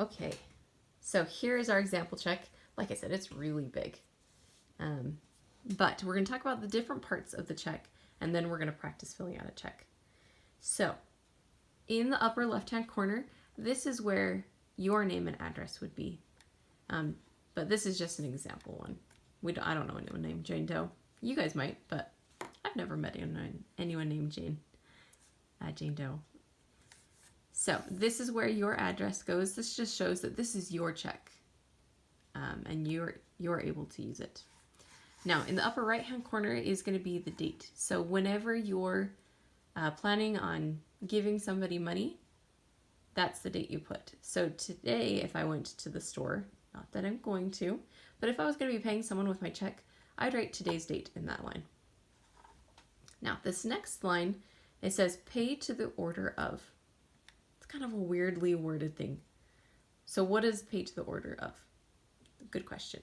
Okay, so here is our example check. Like I said, it's really big. But we're going to talk about the different parts of the check, and then we're going to practice filling out a check. So, in the upper left-hand corner, this is where your name and address would be. But this is just an example one. I don't know anyone named Jane Doe. You guys might, but I've never met anyone named Jane Doe. So this is where your address goes. This just shows that this is your check, and you're able to use it. Now, in the upper right-hand corner is going to be the date. So whenever you're planning on giving somebody money, that's the date you put. So today, if I went to the store, not that I'm going to, but if I was going to be paying someone with my check, I'd write today's date in that line. Now, this next line, it says pay to the order of. It's kind of a weirdly worded thing. So what is pay to the order of? Good question.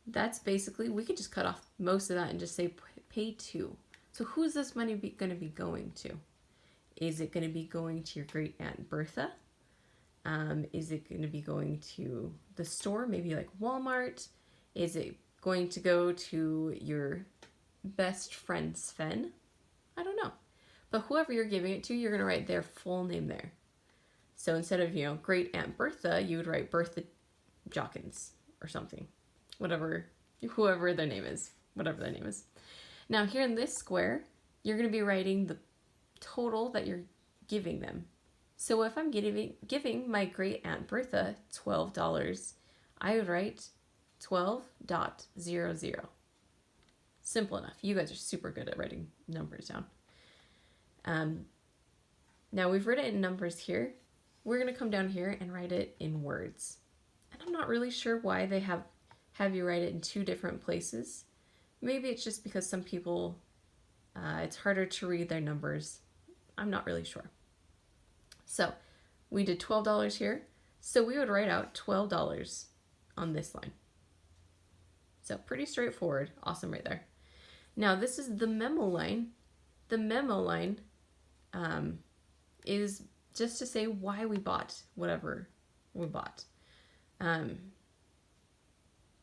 That's basically, we could just cut off most of that and just say pay to. So who's this money going to be going to? Is it going to be going to your great aunt Bertha? Is it going to be going to the store, maybe like Walmart? Is it going to go to your best friend Sven? I don't know. But whoever you're giving it to, you're going to write their full name there. So instead of, great aunt Bertha, you would write Bertha Jockins or something. Whoever their name is, whatever their name is. Now here in this square, you're going to be writing the total that you're giving them. So if I'm giving my great aunt Bertha $12, I would write 12.00. Simple enough. You guys are super good at writing numbers down. Now we've written it in numbers here. We're going to come down here and write it in words. And I'm not really sure why they have you write it in two different places. Maybe it's just because some people, it's harder to read their numbers. I'm not really sure. So we did $12 here. So we would write out $12 on this line. So pretty straightforward. Awesome right there. Now this is the memo line. The memo line is just to say why we bought whatever we bought.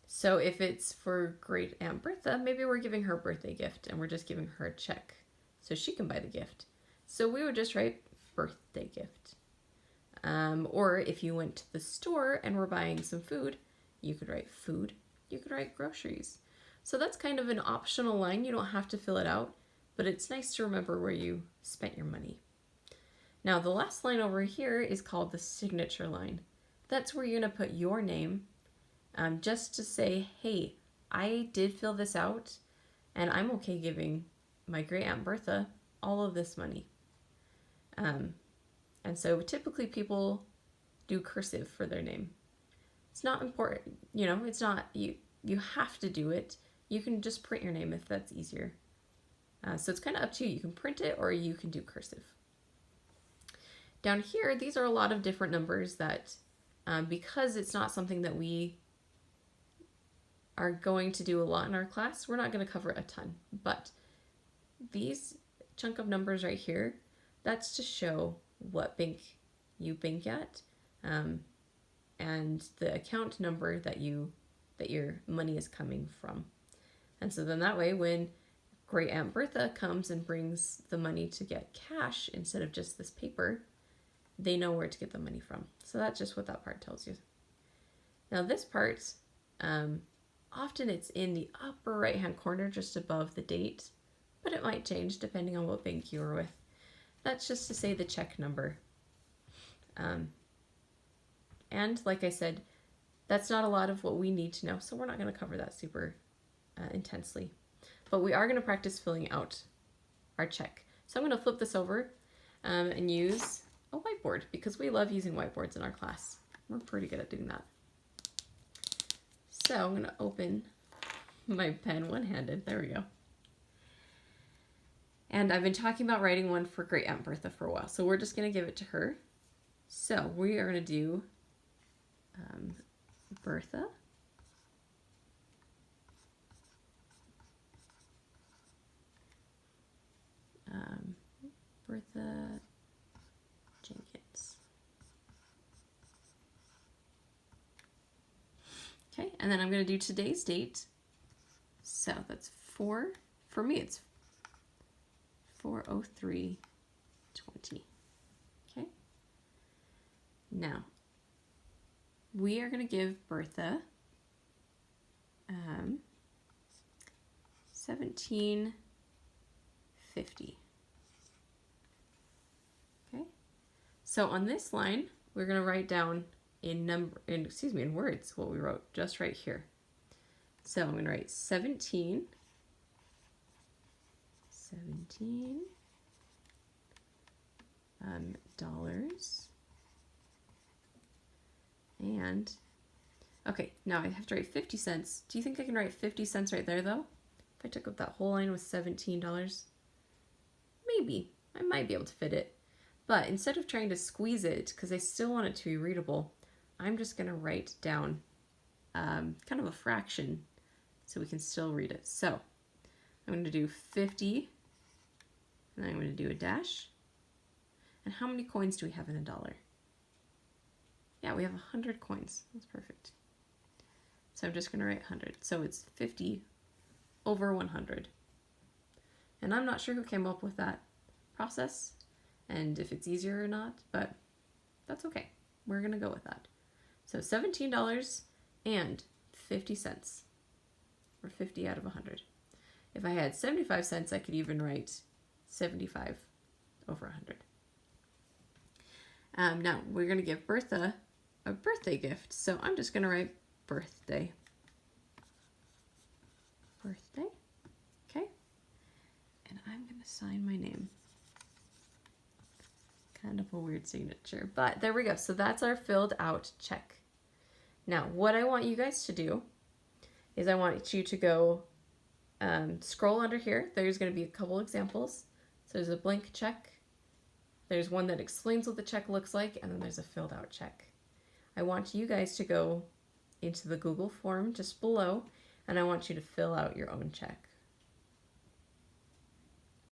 So if it's for great aunt Bertha, maybe we're giving her a birthday gift and we're just giving her a check so she can buy the gift. So we would just write birthday gift. Or if you went to the store and were buying some food, you could write food. You could write groceries. So that's kind of an optional line. You don't have to fill it out, but it's nice to remember where you spent your money. Now the last line over here is called the signature line. That's where you're going to put your name, just to say, hey, I did fill this out and I'm okay giving my great aunt Bertha all of this money. And so typically people do cursive for their name. It's not important, it's not, you have to do it. You can just print your name if that's easier. So it's kind of up to you. You can print it or you can do cursive. Down here, these are a lot of different numbers that, because it's not something that we are going to do a lot in our class, we're not going to cover a ton. But these chunk of numbers right here, that's to show what bank you bank at, and the account number that your money is coming from. And so then that way, when great aunt Bertha comes and brings the money to get cash instead of just this paper, they know where to get the money from. So that's just what that part tells you. Now this part, often it's in the upper right hand corner just above the date, but it might change depending on what bank you were with. That's just to say the check number. And like I said, that's not a lot of what we need to know, so we're not going to cover that super intensely. But we are going to practice filling out our check. So I'm going to flip this over and use a whiteboard because we love using whiteboards in our class. We're pretty good at doing that. So I'm going to open my pen one-handed. There we go. And I've been talking about writing one for great aunt Bertha for a while, so we're just going to give it to her. So we are going to do Bertha. Bertha Jenkins. And then I'm going to do today's date. So that's for me it's 4/03/20. Okay. Now, we are going to give Bertha $17.50. Okay. So on this line, we're going to write down in words what we wrote just right here. So I'm going to write 17 dollars. And okay, now I have to write 50 cents. Do you think I can write 50 cents right there though? If I took up that whole line with $17, maybe I might be able to fit it. But instead of trying to squeeze it, because I still want it to be readable, I'm just going to write down kind of a fraction so we can still read it. So I'm going to do 50, and then I'm going to do a dash. And how many coins do we have in a dollar? Yeah, we have 100 coins. That's perfect. So I'm just going to write 100. So it's 50 over 100. And I'm not sure who came up with that process and if it's easier or not, but that's okay. We're going to go with that. So $17.50, or 50 out of 100. If I had 75 cents, I could even write 75 over 100. Now, we're going to give Bertha a birthday gift, so I'm just going to write birthday. Birthday. Okay. And I'm going to sign my name. Kind of a weird signature, but there we go. So that's our filled out check. Now, what I want you guys to do is I want you to go scroll under here. There's going to be a couple examples. So there's a blank check. There's one that explains what the check looks like, and then there's a filled out check. I want you guys to go into the Google form just below, and I want you to fill out your own check.